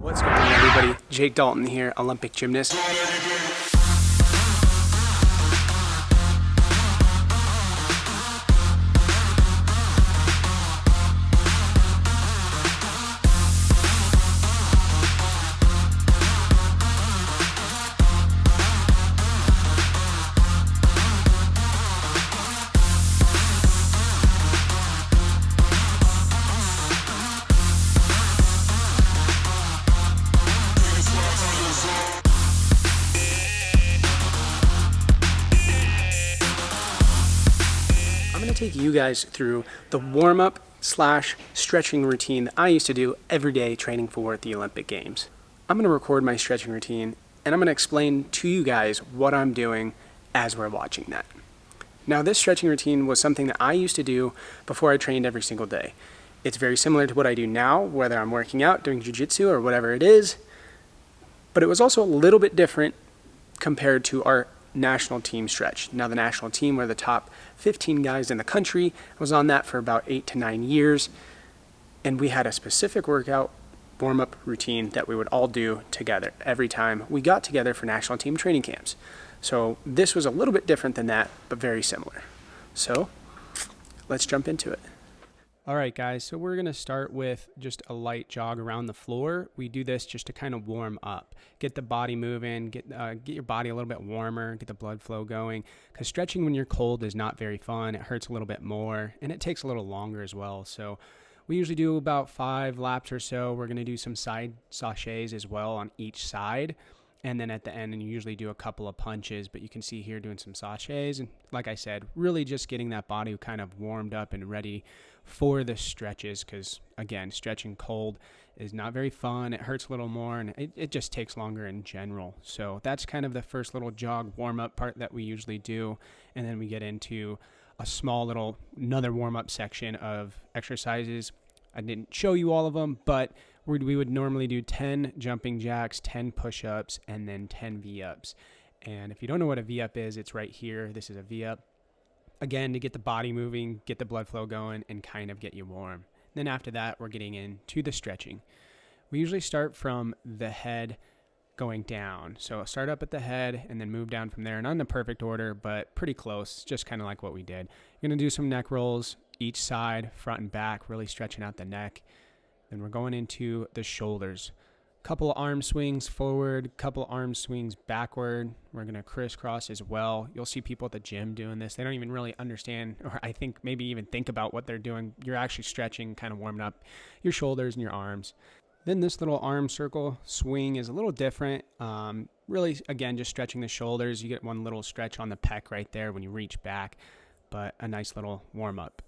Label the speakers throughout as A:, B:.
A: What's going on, everybody? Jdalton here, Olympic gymnast. I'm going to take you guys through the warm-up / stretching routine that I used to do every day training for the Olympic Games. I'm going to record my stretching routine and I'm going to explain to you guys what I'm doing as we're watching that. Now, this stretching routine was something that I used to do before I trained every single day. It's very similar to what I do now, whether I'm working out, doing jiu-jitsu, or whatever it is, but it was also a little bit different compared to our national team stretch. Now, the national team were the top 15 guys in the country. I was on that for about 8 to 9 years, and we had a specific workout warm-up routine that we would all do together every time we got together for national team training camps. So this was a little bit different than that, but very similar. So let's jump into it. All right, guys, so we're going to start with just a light jog around the floor. We do this just to kind of warm up, get the body moving, get your body a little bit warmer, get the blood flow going, because stretching when you're cold is not very fun. It hurts a little bit more, and it takes a little longer as well. So we usually do about 5 laps or so. We're going to do some side sachets as well on each side. And then at the end, and you usually do a couple of punches, but you can see here doing some sachets. And like I said, really just getting that body kind of warmed up and ready for the stretches, because again, stretching cold is not very fun. It hurts a little more, and it just takes longer in general. So that's kind of the first little jog warm-up part that we usually do. And then we get into a small little, another warm-up section of exercises. I didn't show you all of them, but we would normally do 10 jumping jacks, 10 push-ups, and then 10 V-ups. And if you don't know what a V-up is, it's right here. This is a V-up. Again, to get the body moving, get the blood flow going, and kind of get you warm. Then after that, we're getting into the stretching. We usually start from the head going down. So start up at the head and then move down from there. Not in the perfect order, but pretty close, just kind of like what we did. You're going to do some neck rolls each side, front and back, really stretching out the neck. Then we're going into the shoulders. Couple of arm swings forward, couple of arm swings backward. We're going to crisscross as well. You'll see people at the gym doing this. They don't even really understand, or I think maybe even think about what they're doing. You're actually stretching, kind of warming up your shoulders and your arms. Then this little arm circle swing is a little different. Really, again, just stretching the shoulders. You get one little stretch on the pec right there when you reach back, but a nice little warm up.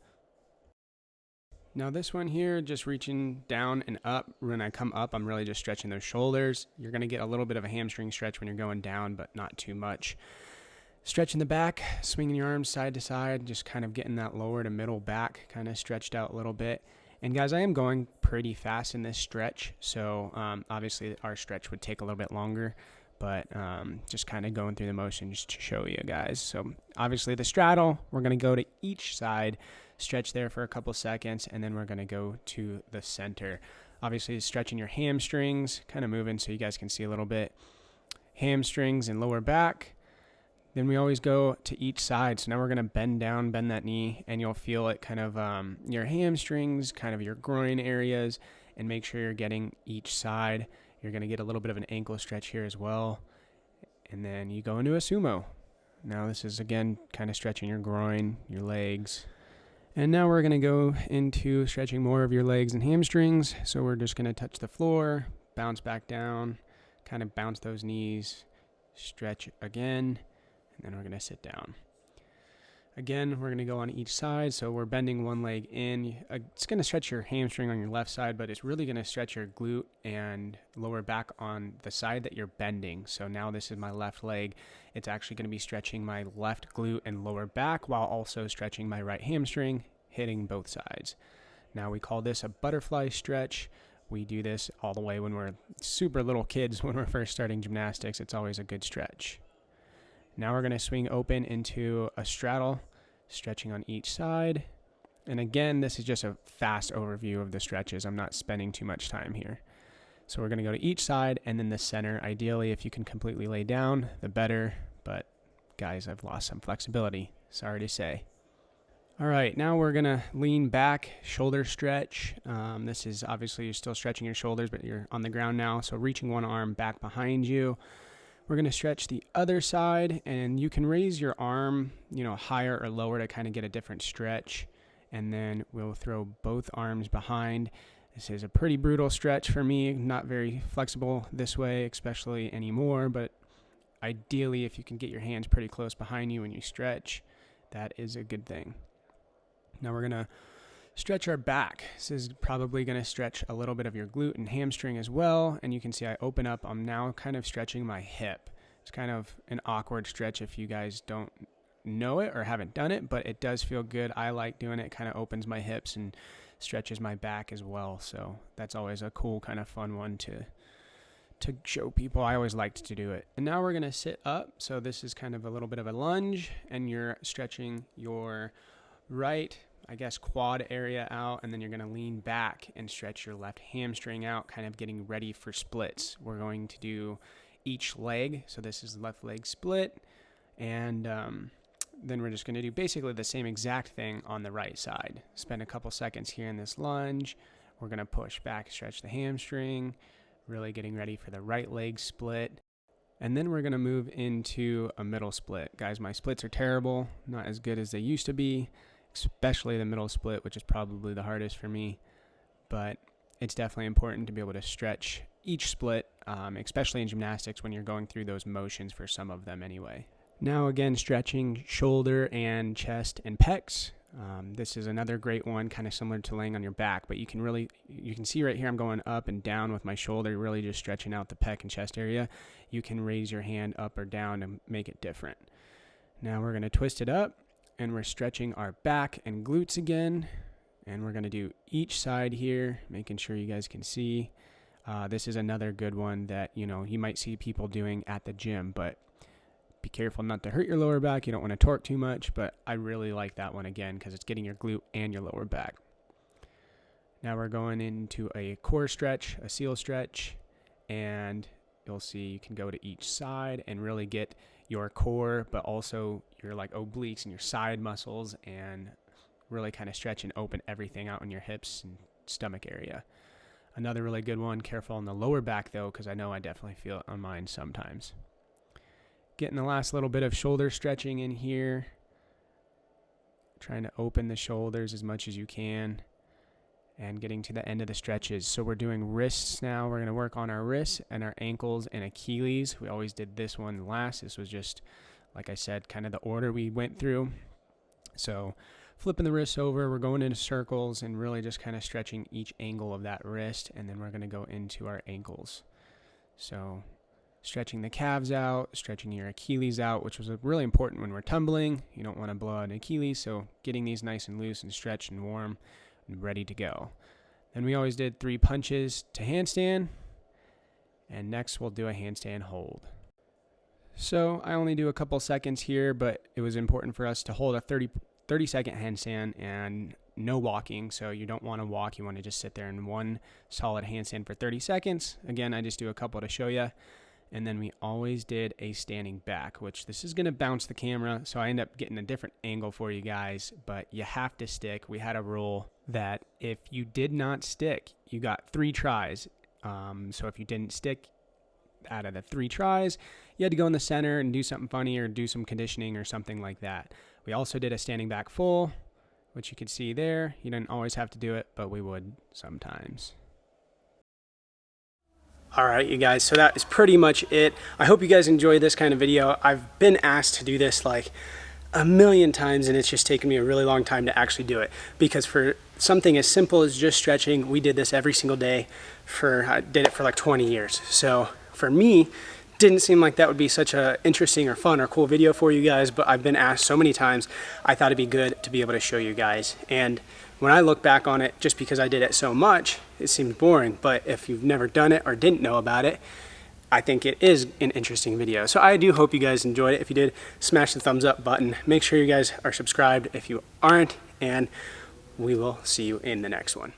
A: Now this one here, just reaching down and up. When I come up, I'm really just stretching those shoulders. You're going to get a little bit of a hamstring stretch when you're going down, but not too much. Stretching the back, swinging your arms side to side, just kind of getting that lower to middle back kind of stretched out a little bit. And guys, I am going pretty fast in this stretch, so obviously our stretch would take a little bit longer, but just kind of going through the motions to show you guys. So obviously the straddle, we're going to go to each side, stretch there for a couple seconds, and then we're going to go to the center. Obviously stretching your hamstrings, kind of moving so you guys can see a little bit. Hamstrings and lower back. Then we always go to each side. So now we're going to bend down, bend that knee, and you'll feel it kind of your hamstrings, kind of your groin areas, and make sure you're getting each side. You're going to get a little bit of an ankle stretch here as well. And then you go into a sumo. Now this is, again, kind of stretching your groin, your legs. And now we're going to go into stretching more of your legs and hamstrings. So we're just going to touch the floor, bounce back down, kind of bounce those knees, stretch again, and then we're going to sit down. Again, we're going to go on each side. So we're bending one leg in. It's going to stretch your hamstring on your left side, but it's really going to stretch your glute and lower back on the side that you're bending. So now this is my left leg. It's actually going to be stretching my left glute and lower back while also stretching my right hamstring, hitting both sides. Now we call this a butterfly stretch. We do this all the way when we're super little kids, when we're first starting gymnastics. It's always a good stretch. Now we're going to swing open into a straddle, stretching on each side. And again, this is just a fast overview of the stretches. I'm not spending too much time here. So we're going to go to each side and then the center. Ideally, if you can completely lay down, the better. But guys, I've lost some flexibility. Sorry to say. All right, now we're going to lean back, shoulder stretch. This is obviously you're still stretching your shoulders, but you're on the ground now. So reaching one arm back behind you. We're going to stretch the other side, and you can raise your arm, higher or lower to kind of get a different stretch. And then we'll throw both arms behind. This is a pretty brutal stretch for me, not very flexible this way, especially anymore, but ideally if you can get your hands pretty close behind you when you stretch, that is a good thing. Now we're going to stretch our back. This is probably going to stretch a little bit of your glute and hamstring as well, and you can see I open up. I'm now kind of stretching my hip. It's kind of an awkward stretch if you guys don't know it or haven't done it, but it does feel good. I like doing it. It kind of opens my hips and stretches my back as well. So that's always a cool kind of fun one to show people. I always liked to do it. And now we're going to sit up. So this is kind of a little bit of a lunge, and you're stretching your right, quad area out, and then you're going to lean back and stretch your left hamstring out, kind of getting ready for splits. We're going to do each leg. So this is the left leg split, and then we're just going to do basically the same exact thing on the right side. Spend a couple seconds here in this lunge. We're going to push back, stretch the hamstring, really getting ready for the right leg split. And then we're going to move into a middle split. Guys, my splits are terrible, not as good as they used to be, especially the middle split, which is probably the hardest for me. But it's definitely important to be able to stretch each split, especially in gymnastics when you're going through those motions for some of them anyway. Now again, stretching shoulder and chest and pecs. This is another great one, kind of similar to laying on your back, but you can see right here I'm going up and down with my shoulder, really just stretching out the pec and chest area. You can raise your hand up or down to make it different. Now we're going to twist it up, and we're stretching our back and glutes again, and we're going to do each side here, making sure you guys can see. This is another good one that you might see people doing at the gym, but be careful not to hurt your lower back. You don't want to torque too much, but I really like that one again because it's getting your glute and your lower back. Now we're going into a core stretch, a seal stretch, and you'll see you can go to each side and really get your core, but also your obliques and your side muscles, and really kind of stretch and open everything out in your hips and stomach area. Another really good one, careful on the lower back though, because I know I definitely feel it on mine sometimes. Getting the last little bit of shoulder stretching in here. Trying to open the shoulders as much as you can. And getting to the end of the stretches. So we're doing wrists now. We're going to work on our wrists and our ankles and Achilles. We always did this one last. This was just, like I said, kind of the order we went through. So flipping the wrists over, we're going into circles and really just kind of stretching each angle of that wrist. And then we're going to go into our ankles. So stretching the calves out, stretching your Achilles out, which was really important when we're tumbling. You don't want to blow out an Achilles, so getting these nice and loose and stretched and warm and ready to go. Then we always did 3 punches to handstand, and next we'll do a handstand hold. So I only do a couple seconds here, but it was important for us to hold a 30-second handstand and no walking. So you don't want to walk, you want to just sit there in one solid handstand for 30 seconds. Again, I just do a couple to show you. And then we always did a standing back, which this is going to bounce the camera, so I end up getting a different angle for you guys, but you have to stick. We had a rule that if you did not stick, you got 3 tries. So if you didn't stick out of the 3 tries, you had to go in the center and do something funny or do some conditioning or something like that. We also did a standing back full, which you can see there. You didn't always have to do it, but we would sometimes. All right, you guys, so that is pretty much it. I hope you guys enjoy this kind of video. I've been asked to do this like a million times, and it's just taken me a really long time to actually do it, because for something as simple as just stretching, we did this every single day I did it for like 20 years. So for me, didn't seem like that would be such a interesting or fun or cool video for you guys, but I've been asked so many times, I thought it'd be good to be able to show you guys. And when I look back on it, just because I did it so much, it seems boring. But if you've never done it or didn't know about it, I think it is an interesting video. So I do hope you guys enjoyed it. If you did, smash the thumbs up button. Make sure you guys are subscribed if you aren't, and we will see you in the next one.